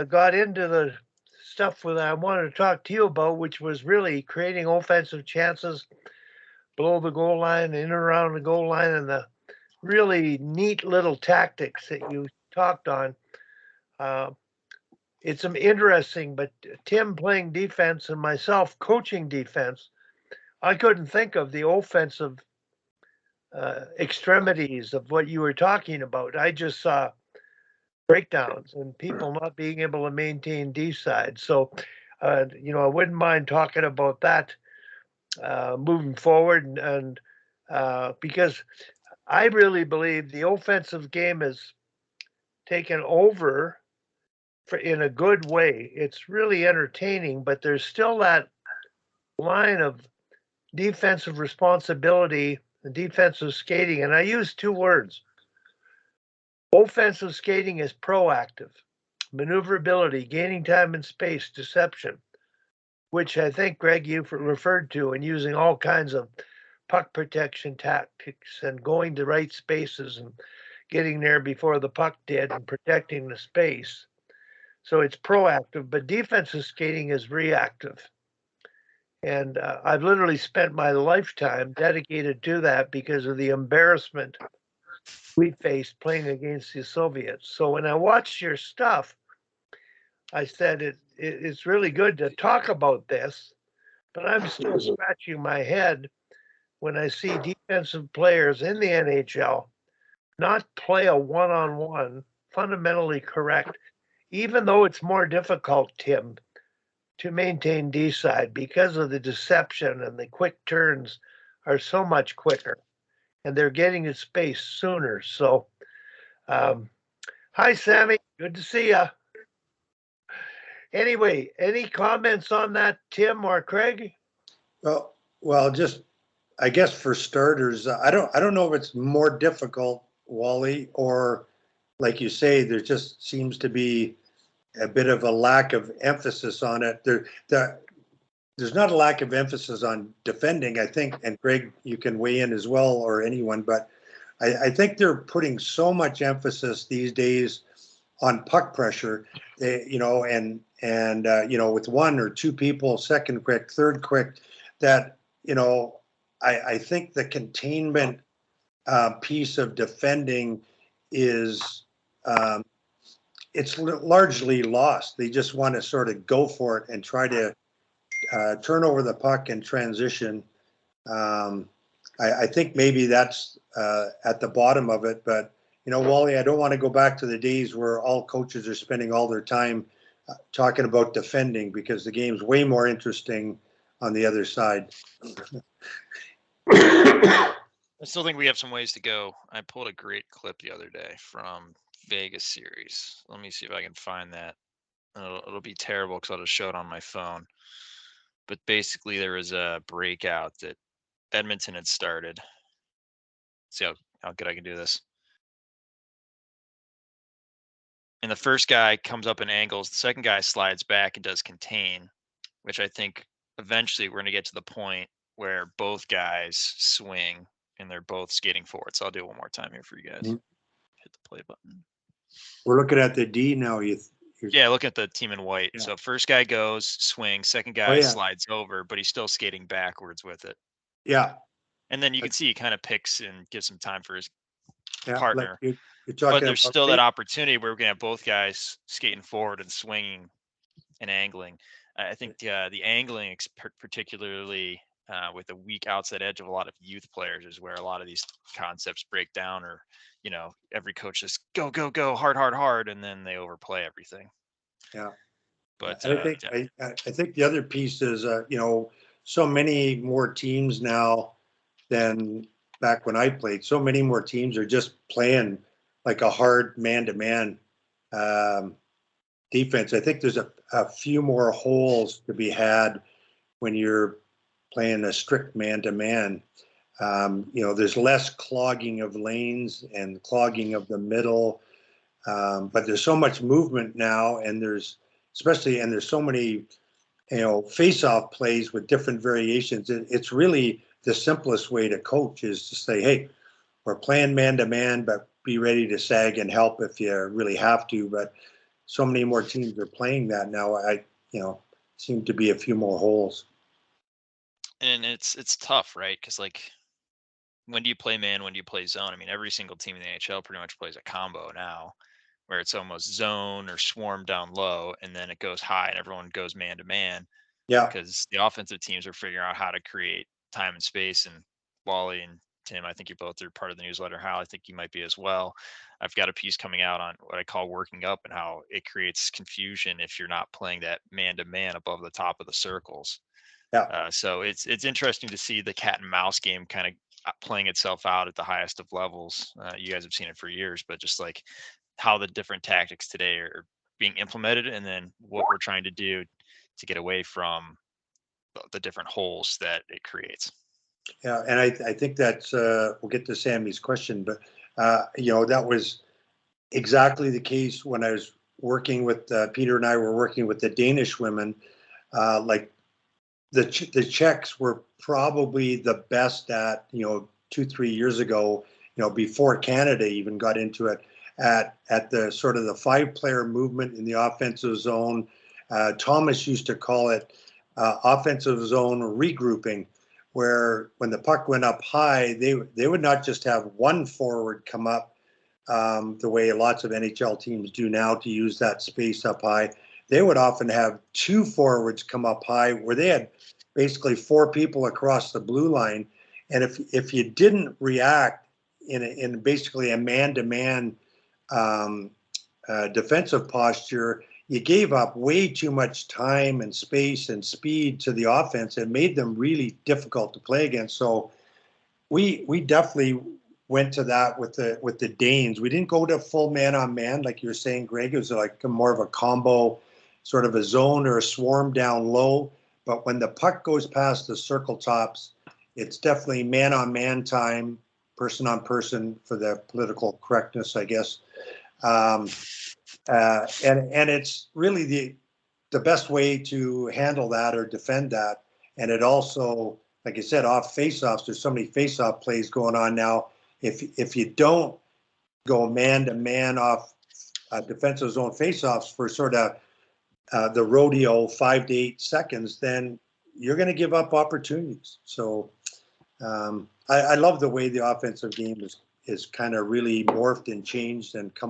got into the stuff that I wanted to talk to you about, which was really creating offensive chances below the goal line, in and around the goal line, and the really neat little tactics that you talked on. Uh, it's some interesting, but Tim playing defense and myself coaching defense, I couldn't think of the offensive extremities of what you were talking about. I just saw breakdowns and people not being able to maintain D side. So, I wouldn't mind talking about that moving forward, and because I really believe the offensive game has taken over in a good way. It's really entertaining, but there's still that line of defensive responsibility and defensive skating. And I use two words. Offensive skating is proactive, maneuverability, gaining time and space, deception, which I think, Greg, you referred to, and using all kinds of puck protection tactics and going to right spaces and getting there before the puck did and protecting the space. So it's proactive, but defensive skating is reactive. And I've literally spent my lifetime dedicated to that because of the embarrassment we faced playing against the Soviets. So when I watched your stuff, I said it's really good to talk about this, but I'm still scratching my head when I see defensive players in the NHL not play a one-on-one fundamentally correct, even though it's more difficult, Tim, to maintain D side because of the deception and the quick turns are so much quicker and they're getting to space sooner. So, hi, Sammy. Good to see you. Anyway, any comments on that, Tim or Craig? Well, just I guess for starters, I don't know if it's more difficult, Wally, or like you say, there just seems to be a bit of a lack of emphasis on it. There's not a lack of emphasis on defending, I think, and Greg, you can weigh in as well, or anyone, but I think they're putting so much emphasis these days on puck pressure, and with one or two people, second quick, third quick, that, I think the containment piece of defending is, it's largely lost. They just want to sort of go for it and try to turn over the puck and transition. I think maybe that's at the bottom of it, but Wally, I don't want to go back to the days where all coaches are spending all their time talking about defending, because the game's way more interesting on the other side. I still think we have some ways to go. I pulled a great clip the other day from Vegas series. Let me see if I can find that. It'll be terrible because I'll just show it on my phone. But basically, there was a breakout that Edmonton had started. See how good I can do this. And the first guy comes up in angles. The second guy slides back and does contain, which I think eventually we're going to get to the point where both guys swing and they're both skating forward. So I'll do it one more time here for you guys. Mm-hmm. Hit the play button. We're looking at the D now. Yeah, look at the team in white. Yeah. So first guy goes, swings. Second guy slides over, but he's still skating backwards with it. Yeah. And then you can see he kind of picks and gives some time for his partner. Like but there's still that opportunity where we're going to have both guys skating forward and swinging and angling. I think the angling, particularly with the weak outside edge of a lot of youth players, is where a lot of these concepts break down, or, every coach says, go, go, go, hard, and then they overplay everything. Yeah. But I think the other piece is, so many more teams now than back when I played. So many more teams are just playing like a hard man-to-man defense. I think there's a few more holes to be had when you're playing a strict man-to-man. There's less clogging of lanes and clogging of the middle, but there's so much movement now, and there's so many, face-off plays with different variations. It's really the simplest way to coach is to say, hey, we're playing man-to-man, but be ready to sag and help if you really have to. But so many more teams are playing that now. Seem to be a few more holes. And it's tough, right? Because like, when do you play man? When do you play zone? I mean, every single team in the NHL pretty much plays a combo now, where it's almost zone or swarm down low, and then it goes high, and everyone goes man to man. Yeah, Because the offensive teams are figuring out how to create time and space. And Wally and Tim, I think you both are part of the newsletter. Hal, I think you might be as well. I've got a piece coming out on what I call working up and how it creates confusion if you're not playing that man to man above the top of the circles. yeah. So it's interesting to see the cat and mouse game kind of playing itself out at the highest of levels. You guys have seen it for years, but just like how the different tactics today are being implemented, and then what we're trying to do to get away from the different holes that it creates. Yeah, and I think that's we'll get to Sammy's question, but that was exactly the case when I was working with Peter and I were working with the Danish women. Like the Czechs were probably the best at 2-3 years ago, before Canada even got into it, at the sort of the 5-player movement in the offensive zone. Thomas used to call it offensive zone regrouping, where when the puck went up high, they would not just have one forward come up the way lots of NHL teams do now to use that space up high. They would often have 2 forwards come up high, where they had basically 4 people across the blue line. And if you didn't react in basically a man-to-man defensive posture, you gave up way too much time and space and speed to the offense and made them really difficult to play against. So we definitely went to that with the Danes. We didn't go to full man-on-man like you were saying, Greg. It was like more of a combo, sort of a zone or a swarm down low. But when the puck goes past the circle tops, it's definitely man-on-man time, person-on-person for the political correctness, I guess. And it's really the best way to handle that or defend that. And it also, like I said, off face-offs, there's so many face-off plays going on now. If you don't go man-to-man off defensive zone face-offs for sort of the rodeo 5 to 8 seconds, then you're going to give up opportunities. So I love the way the offensive game is kind of really morphed and changed and come